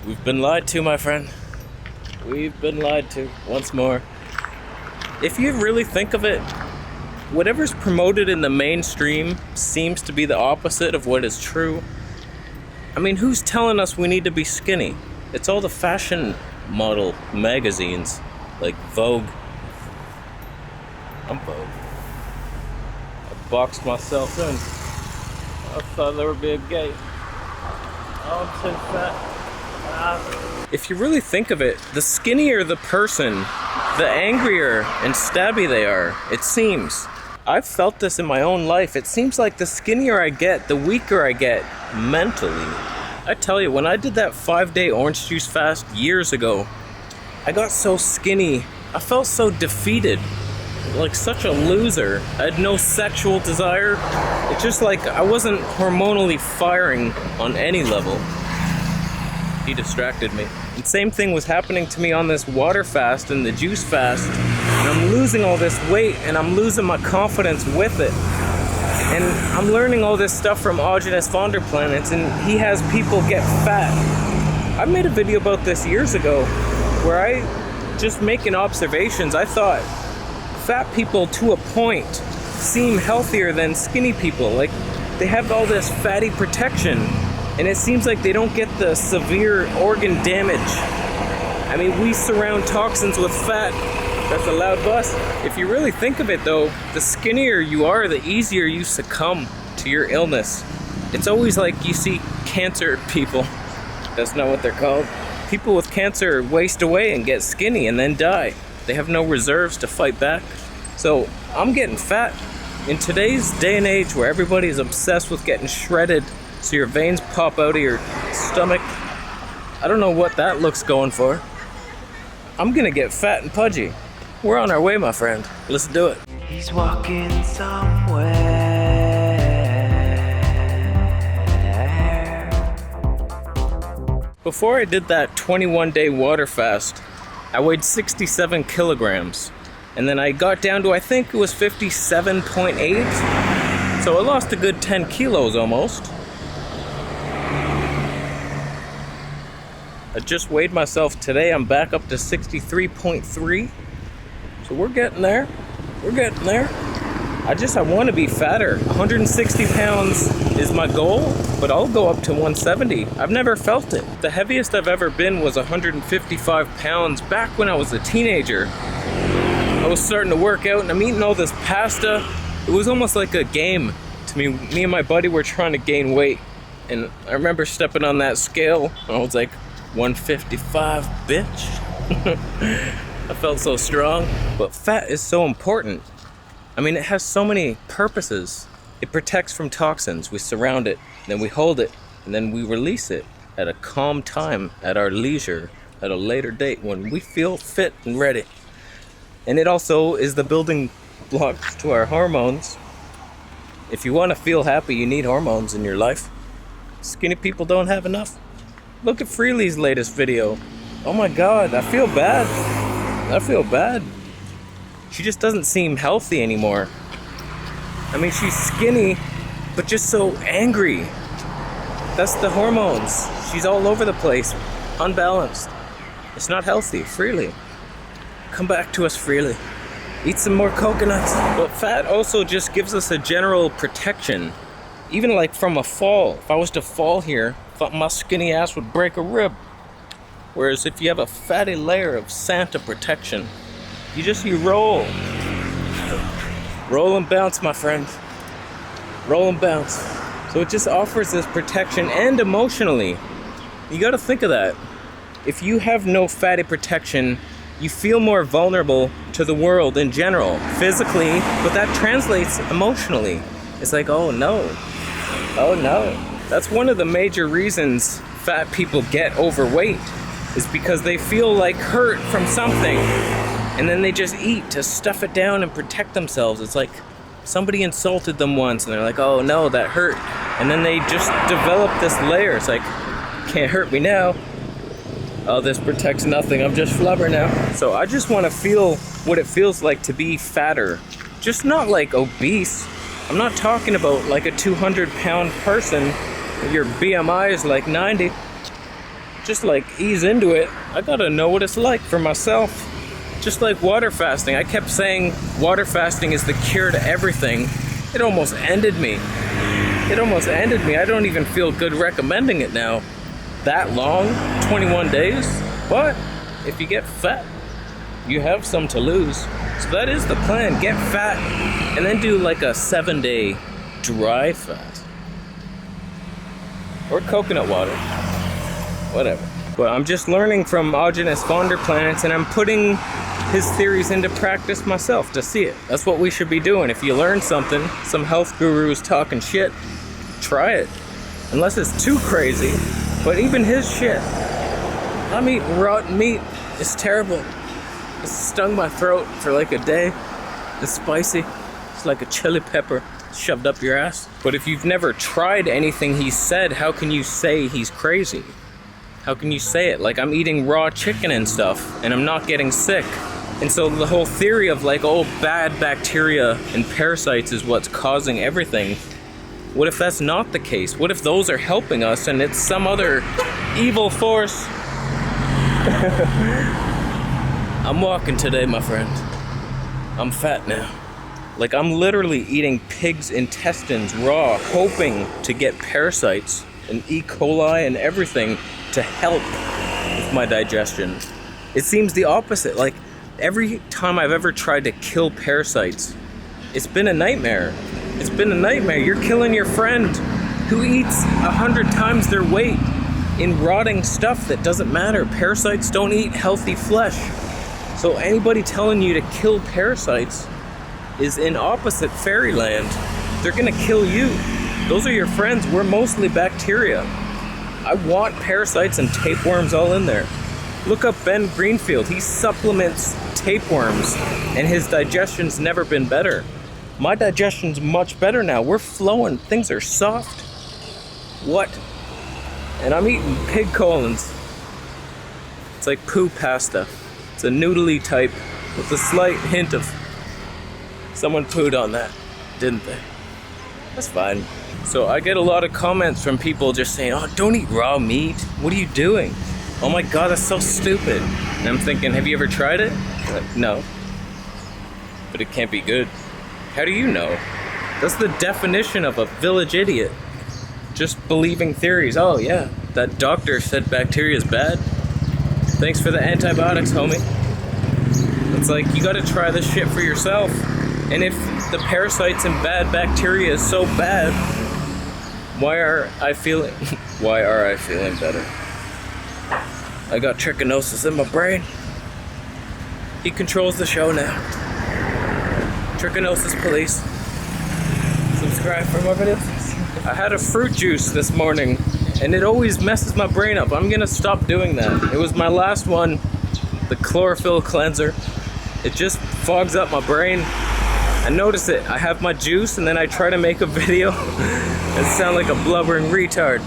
We've been lied to, my friend. We've been lied to once more. If you really think of it, whatever's promoted in the mainstream seems to be the opposite of what is true. I mean, who's telling us we need to be skinny? It's all the fashion model magazines, like Vogue. I'm Vogue. I boxed myself in. I thought there would be a gate. Oh, I'm too fat. If you really think of it, the skinnier the person, the angrier and stabby they are, it seems. I've felt this in my own life. It seems like the skinnier I get, the weaker I get mentally. I tell you, when I did that 5-day orange juice fast years ago, I got so skinny. I felt so defeated, like such a loser. I had no sexual desire. It's just like I wasn't hormonally firing on any level. He distracted me. And same thing was happening to me on this water fast and the juice fast. And I'm losing all this weight and I'm losing my confidence with it. And I'm learning all this stuff from Augenus Vonderplanets, and he has people get fat. I made a video about this years ago where I, just making observations, I thought fat people to a point seem healthier than skinny people. Like, they have all this fatty protection, and it seems like they don't get the severe organ damage. I mean, we surround toxins with fat. That's a loud bus. If you really think of it though, the skinnier you are, the easier you succumb to your illness. It's always like you see cancer people. That's not what they're called. People with cancer waste away and get skinny and then die. They have no reserves to fight back. So I'm getting fat. In today's day and age where everybody is obsessed with getting shredded so your veins pop out of your stomach, I don't know what that looks going for. I'm gonna get fat and pudgy. We're on our way, my friend. Let's do it. He's walking somewhere. Before I did that 21-day water fast, I weighed 67 kilograms. And then I got down to, I think it was 57.8. So I lost a good 10 kilos almost. I just weighed myself today. I'm back up to 63.3. So we're getting there. We're getting there. I want to be fatter. 160 pounds is my goal, but I'll go up to 170. I've never felt it. The heaviest I've ever been was 155 pounds back when I was a teenager. I was starting to work out and I'm eating all this pasta. It was almost like a game to me. Me and my buddy were trying to gain weight. And I remember stepping on that scale and I was like, 155, bitch. I felt so strong. But fat is so important. I mean, it has so many purposes. It protects from toxins. We surround it, then we hold it, and then we release it at a calm time, at our leisure, at a later date when we feel fit and ready. And it also is the building blocks to our hormones. If you want to feel happy, you need hormones in your life. Skinny people don't have enough. Look at Freely's latest video. Oh my God, I feel bad. I feel bad. She just doesn't seem healthy anymore. I mean, she's skinny, but just so angry. That's the hormones. She's all over the place, unbalanced. It's not healthy. Freely. Come back to us, Freely. Eat some more coconuts. But fat also just gives us a general protection. Even like from a fall. If I was to fall here, my skinny ass would break a rib. Whereas if you have a fatty layer of Santa protection, you roll. Roll and bounce, my friend. Roll and bounce. So it just offers this protection, and emotionally. You gotta think of that. If you have no fatty protection, you feel more vulnerable to the world in general, physically, but that translates emotionally. It's like, oh no. Oh no. That's one of the major reasons fat people get overweight, is because they feel like hurt from something and then they just eat to stuff it down and protect themselves. It's like somebody insulted them once and they're like, oh no, that hurt. And then they just develop this layer. It's like, can't hurt me now. Oh, this protects nothing. I'm just flubber now. So I just want to feel what it feels like to be fatter. Just not like obese. I'm not talking about like a 200-pound person. Your BMI is like 90. just like ease into it. I gotta know what it's like for myself. Just like water fasting. I kept saying water fasting is the cure to everything. It almost ended me. I don't even feel good recommending it now. That long? 21 days? But if you get fat, you have some to lose. So that is the plan. Get fat and then do like a 7-day dry fast. Or coconut water. Whatever. But I'm just learning from Augenus Vonderplanets, and I'm putting his theories into practice myself to see it. That's what we should be doing. If you learn something, some health guru is talking shit, try it. Unless it's too crazy. But even his shit, I'm eating rotten meat. It's terrible. It stung my throat for like a day. It's spicy. It's like a chili pepper shoved up your ass. But if you've never tried anything he said, how can you say he's crazy? How can you say it? Like, I'm eating raw chicken and stuff, and I'm not getting sick. And so the whole theory of like, oh, bad bacteria and parasites is what's causing everything. What if that's not the case? What if those are helping us and it's some other evil force? I'm walking today, my friend. I'm fat now. Like, I'm literally eating pig's intestines raw, hoping to get parasites and E. coli and everything to help with my digestion. It seems the opposite. Like, every time I've ever tried to kill parasites, it's been a nightmare. It's been a nightmare. You're killing your friend who eats 100 times their weight in rotting stuff that doesn't matter. Parasites don't eat healthy flesh. So anybody telling you to kill parasites is in opposite fairyland. They're gonna kill you. Those are your friends. We're mostly bacteria. I want parasites and tapeworms all in there. Look up Ben Greenfield. He supplements tapeworms, and his digestion's never been better. My digestion's much better now. We're flowing. Things are soft. What? And I'm eating pig colons. It's like poo pasta. It's a noodly type with a slight hint of someone pooed on that, didn't they? That's fine. So I get a lot of comments from people just saying, oh, don't eat raw meat. What are you doing? Oh my God, that's so stupid. And I'm thinking, have you ever tried it? Like, no. But it can't be good. How do you know? That's the definition of a village idiot. Just believing theories. Oh yeah, that doctor said bacteria is bad. Thanks for the antibiotics, homie. It's like, you gotta try this shit for yourself. And if the parasites and bad bacteria is so bad, why are I feeling better? I got trichinosis in my brain. He controls the show now. Trichinosis police. Subscribe for more videos. I had a fruit juice this morning, and it always messes my brain up. I'm gonna stop doing that. It was my last one, the chlorophyll cleanser. It just fogs up my brain. I notice it. I have my juice, and then I try to make a video and sound like a blubbering retard.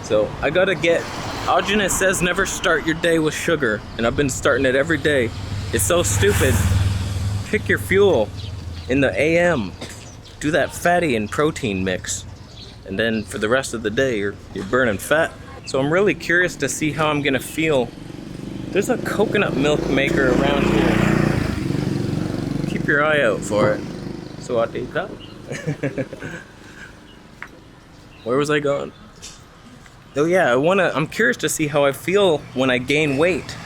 So I gotta get. Augenus says never start your day with sugar, and I've been starting it every day. It's so stupid. Pick your fuel in the AM. Do that fatty and protein mix, and then for the rest of the day you're burning fat. So I'm really curious to see how I'm gonna feel. There's a coconut milk maker around here. Keep your eye out for it. So I take that. Where was I going? Oh yeah, I'm curious to see how I feel when I gain weight.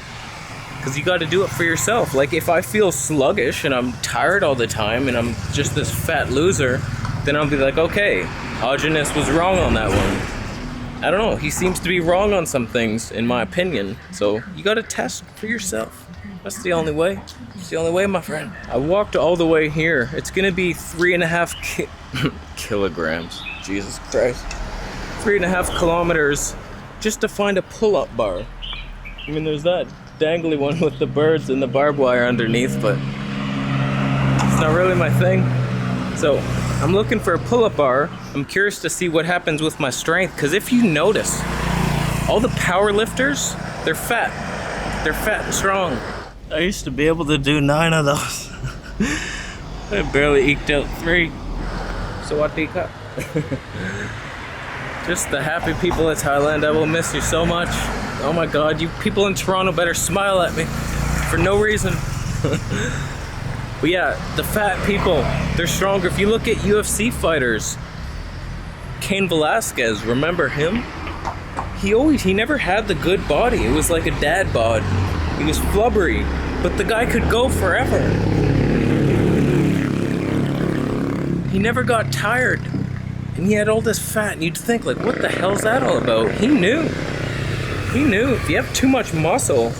Because you got to do it for yourself. Like, if I feel sluggish and I'm tired all the time and I'm just this fat loser, then I'll be like, okay, Augenus was wrong on that one. I don't know, he seems to be wrong on some things, in my opinion. So you got to test for yourself. That's the only way. It's the only way, my friend. I walked all the way here. It's going to be 3.5 kilograms. Jesus Christ. 3.5 kilometers just to find a pull-up bar. I mean, there's that dangly one with the birds and the barbed wire underneath, but it's not really my thing. So I'm looking for a pull-up bar. I'm curious to see what happens with my strength, because if you notice, all the power lifters, they're fat. They're fat and strong. I used to be able to do 9 of those. I barely eked out 3. So what do you cut? Just the happy people of Thailand. I will miss you so much. Oh my god, you people in Toronto better smile at me for no reason. But yeah, the fat people, they're stronger. If you look at UFC fighters, Cain Velasquez, remember him? He never had the good body. It was like a dad bod. He was flubbery, but the guy could go forever. He never got tired. And he had all this fat, and you'd think, like, what the hell's that all about? He knew. He knew if you have too much muscle,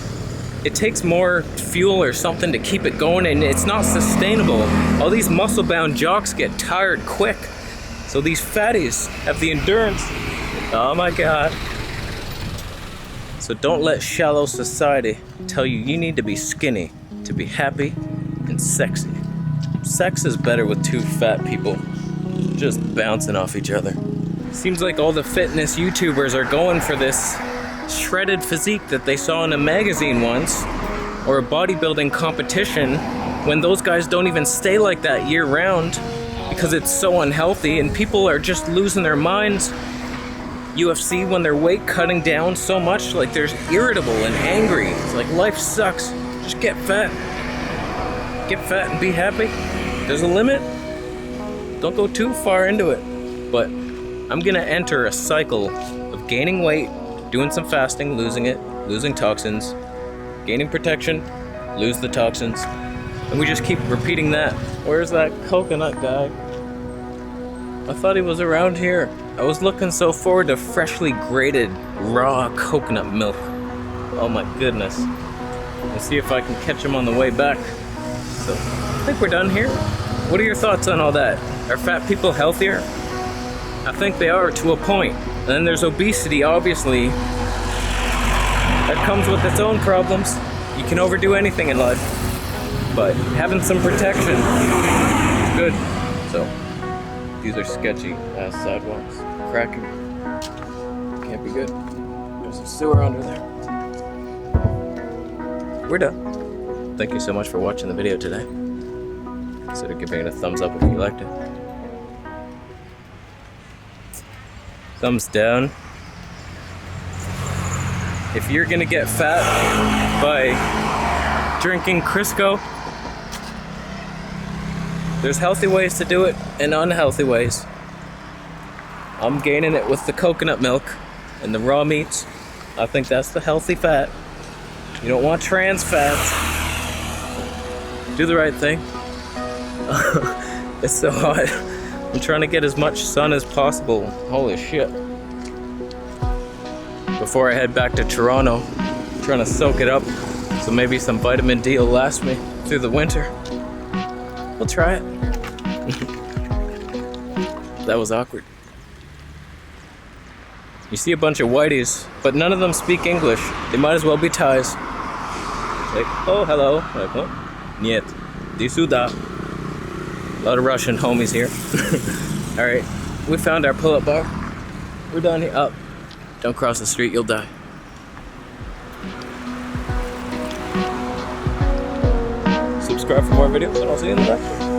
it takes more fuel or something to keep it going, and it's not sustainable. All these muscle-bound jocks get tired quick. So these fatties have the endurance. Oh my god. So don't let shallow society tell you you need to be skinny to be happy and sexy. Sex is better with two fat people just bouncing off each other. Seems like all the fitness YouTubers are going for this shredded physique that they saw in a magazine once, or a bodybuilding competition, when those guys don't even stay like that year round because it's so unhealthy, and people are just losing their minds. UFC, when they're weight cutting down so much, like they're irritable and angry. It's like, life sucks. Just get fat. Get fat and be happy. There's a limit. Don't go too far into it. But I'm gonna enter a cycle of gaining weight, doing some fasting, losing it, losing toxins, gaining protection, lose the toxins, and we just keep repeating that. Where's that coconut guy? I thought he was around here. I was looking so forward to freshly grated raw coconut milk. Oh my goodness. Let's see if I can catch him on the way back. So, I think we're done here. What are your thoughts on all that? Are fat people healthier? I think they are, to a point. And then there's obesity, obviously. That comes with its own problems. You can overdo anything in life. But having some protection is good. So, these are sketchy ass sidewalks. Cracking. Can't be good. There's a sewer under there. We're done. Thank you so much for watching the video today. Consider giving it a thumbs up if you liked it. Thumbs down if you're gonna get fat by drinking Crisco. There's healthy ways to do it and unhealthy ways. I'm gaining it with the coconut milk and the raw meats. I think that's the healthy fat. You don't want trans fats. Do the right thing. It's so hot. I'm trying to get as much sun as possible. Holy shit. Before I head back to Toronto, I'm trying to soak it up so maybe some vitamin D will last me through the winter. We'll try it. That was awkward. You see a bunch of whiteys, but none of them speak English. They might as well be Thais. Like, oh, hello. Like, oh, нет, иди сюда. A lot of Russian homies here. Alright, we found our pull-up bar. We're done here. Up. Don't cross the street, you'll die. Subscribe for more videos, and I'll see you in the next one.